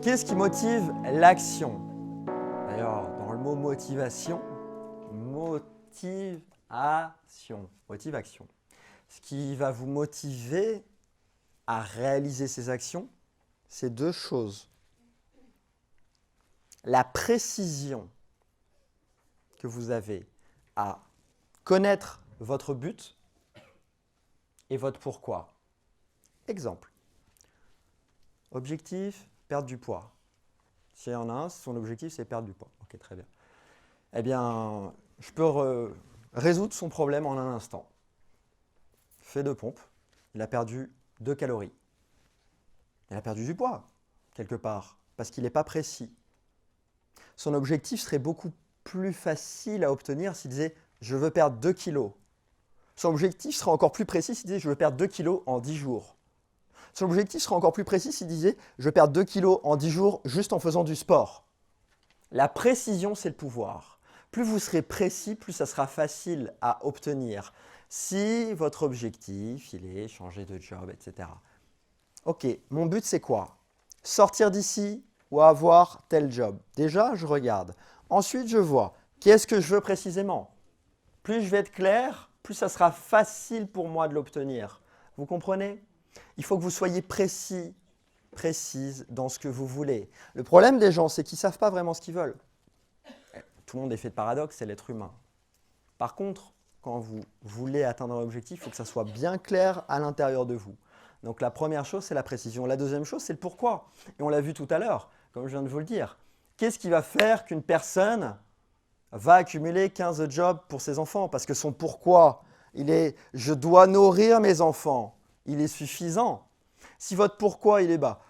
Qu'est-ce qui motive l'action? D'ailleurs, dans le mot motivation, motive-action. Ce qui va vous motiver à réaliser ces actions, c'est deux choses. La précision que vous avez à connaître votre but et votre pourquoi. Exemple. Objectif, perdre du poids. S'il y en a un, son objectif, c'est perdre du poids. Ok, très bien. Eh bien, je peux résoudre son problème en un instant. Fait de pompe, il a perdu 2 calories. Il a perdu du poids, quelque part, parce qu'il n'est pas précis. Son objectif serait beaucoup plus facile à obtenir s'il disait « je veux perdre 2 kilos ». Son objectif serait encore plus précis s'il disait « je veux perdre 2 kilos en 10 jours ». Son objectif serait encore plus précis s'il disait « je veux perdre 2 kilos en 10 jours juste en faisant du sport ». La précision, c'est le pouvoir. Plus vous serez précis, plus ça sera facile à obtenir. Si votre objectif, il est changer de job, etc. Ok, mon but, c'est quoi? Sortir d'ici ou avoir tel job. Déjà, je regarde. Ensuite, je vois qu'est-ce que je veux précisément. Plus je vais être clair, plus ça sera facile pour moi de l'obtenir. Vous comprenez? Il faut que vous soyez précis, précise dans ce que vous voulez. Le problème des gens, c'est qu'ils ne savent pas vraiment ce qu'ils veulent. Tout le monde est fait de paradoxes, c'est l'être humain. Par contre, quand vous voulez atteindre un objectif, il faut que ça soit bien clair à l'intérieur de vous. Donc la première chose, c'est la précision. La deuxième chose, c'est le pourquoi. Et on l'a vu tout à l'heure, comme je viens de vous le dire. Qu'est-ce qui va faire qu'une personne va accumuler 15 jobs pour ses enfants? Parce que son pourquoi, il est « je dois nourrir mes enfants ». Il est suffisant. Si votre pourquoi, il est bas,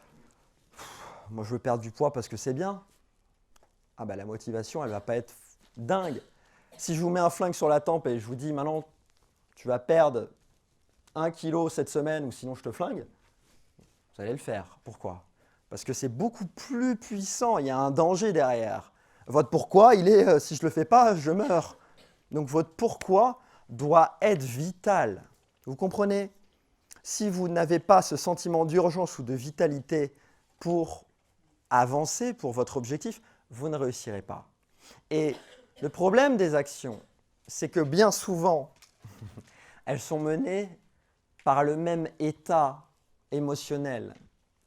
moi je veux perdre du poids parce que c'est bien, ah ben, la motivation, elle ne va pas être dingue. Si je vous mets un flingue sur la tempe et je vous dis maintenant, tu vas perdre 1 kilo cette semaine ou sinon je te flingue, vous allez le faire. Pourquoi? Parce que c'est beaucoup plus puissant, il y a un danger derrière. Votre pourquoi, il est si je ne le fais pas, je meurs. Donc votre pourquoi doit être vital. Vous comprenez? Si vous n'avez pas ce sentiment d'urgence ou de vitalité pour avancer, pour votre objectif, vous ne réussirez pas. Et le problème des actions, c'est que bien souvent, elles sont menées par le même état émotionnel.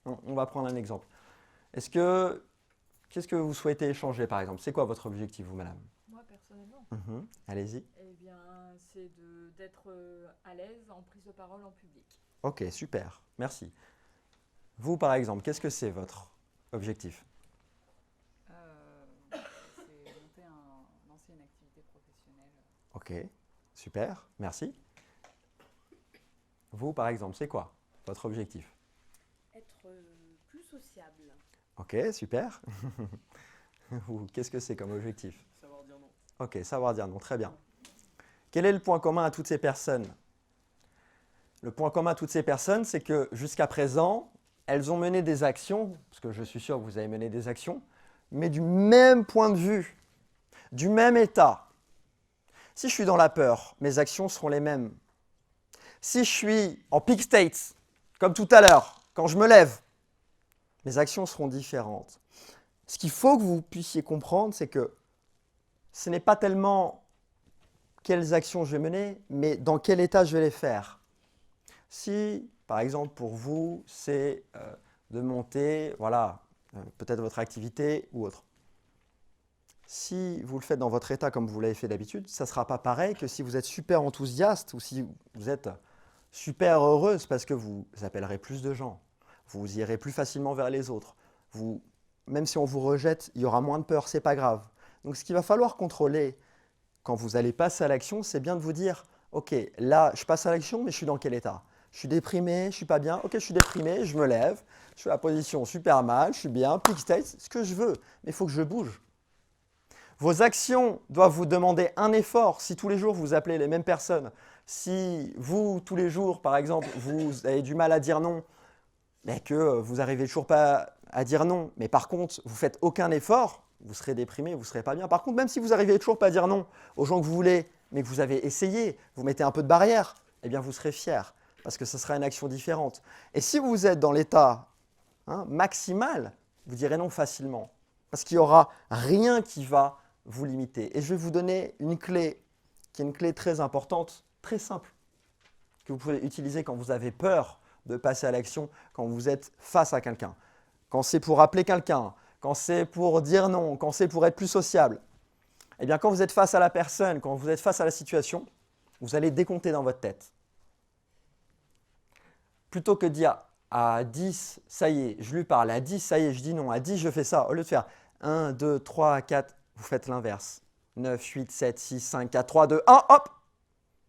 On va prendre un exemple. Qu'est-ce que vous souhaitez échanger, par exemple? C'est quoi votre objectif, vous, madame? Moi, personnellement, Allez-y. eh bien, c'est d'être à l'aise en prise de parole en public. Ok, super. Merci. Vous, par exemple, qu'est-ce que c'est votre objectif? C'est lancer une activité professionnelle. Ok, super. Merci. Vous, par exemple, c'est quoi votre objectif? Être plus sociable. Ok, super. Vous, qu'est-ce que c'est comme objectif? Savoir dire non. Ok, savoir dire non, très bien. Quel est le point commun à toutes ces personnes? Le point commun à toutes ces personnes, c'est que jusqu'à présent, elles ont mené des actions, parce que je suis sûr que vous avez mené des actions, mais du même point de vue, du même état. Si je suis dans la peur, mes actions seront les mêmes. Si je suis en peak state, comme tout à l'heure, quand je me lève, mes actions seront différentes. Ce qu'il faut que vous puissiez comprendre, c'est que ce n'est pas tellement quelles actions je vais mener, mais dans quel état je vais les faire. Si, par exemple, pour vous, c'est de monter, voilà, peut-être votre activité ou autre. Si vous le faites dans votre état comme vous l'avez fait d'habitude, ça ne sera pas pareil que si vous êtes super enthousiaste ou si vous êtes super heureuse parce que vous appellerez plus de gens. Vous irez plus facilement vers les autres. Même si on vous rejette, il y aura moins de peur, ce n'est pas grave. Donc ce qu'il va falloir contrôler quand vous allez passer à l'action, c'est bien de vous dire « Ok, là, je passe à l'action, mais je suis dans quel état? Je suis déprimé, je ne suis pas bien. Ok, je suis déprimé, je me lève, je fais la position super mal, je suis bien, peak state, ce que je veux, mais il faut que je bouge. » Vos actions doivent vous demander un effort. Si tous les jours, vous appelez les mêmes personnes, si vous, tous les jours, par exemple, vous avez du mal à dire non, mais que vous n'arrivez toujours pas à dire non, mais par contre, vous ne faites aucun effort, vous serez déprimé, vous ne serez pas bien. Par contre, même si vous n'arrivez toujours pas à dire non aux gens que vous voulez, mais que vous avez essayé, vous mettez un peu de barrière, eh bien, vous serez fier, parce que ce sera une action différente. Et si vous êtes dans l'état maximal, Vous direz non facilement. Parce qu'il n'y aura rien qui va vous limiter. Et je vais vous donner une clé qui est une clé très importante, très simple, que vous pouvez utiliser quand vous avez peur de passer à l'action, quand vous êtes face à quelqu'un. Quand c'est pour appeler quelqu'un, quand c'est pour dire non, quand c'est pour être plus sociable. Eh bien, quand vous êtes face à la personne, quand vous êtes face à la situation, vous allez décompter dans votre tête. Plutôt que de dire à 10, ça y est, je lui parle, à 10, ça y est, je dis non, à 10, je fais ça. Au lieu de faire 1, 2, 3, 4, vous faites l'inverse. 9, 8, 7, 6, 5, 4, 3, 2, 1, hop!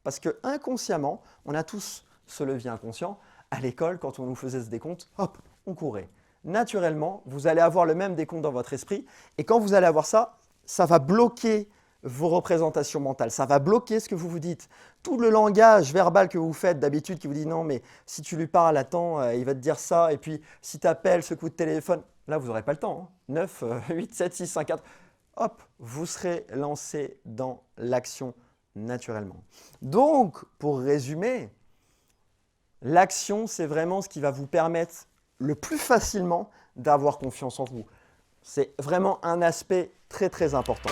Parce que inconsciemment, on a tous ce levier inconscient. À l'école, quand on nous faisait ce décompte, hop, on courait. Naturellement, vous allez avoir le même décompte dans votre esprit. Et quand vous allez avoir ça, ça va bloquer vos représentations mentales. Ça va bloquer ce que vous vous dites. Tout le langage verbal que vous faites d'habitude qui vous dit non, mais si tu lui parles, attends, il va te dire ça. Et puis, si tu appelles ce coup de téléphone, là, vous n'aurez pas le temps. 9, 8, 7, 6, 5, 4. Hop, vous serez lancé dans l'action naturellement. Donc, pour résumer, l'action, c'est vraiment ce qui va vous permettre le plus facilement d'avoir confiance en vous. C'est vraiment un aspect très, très important.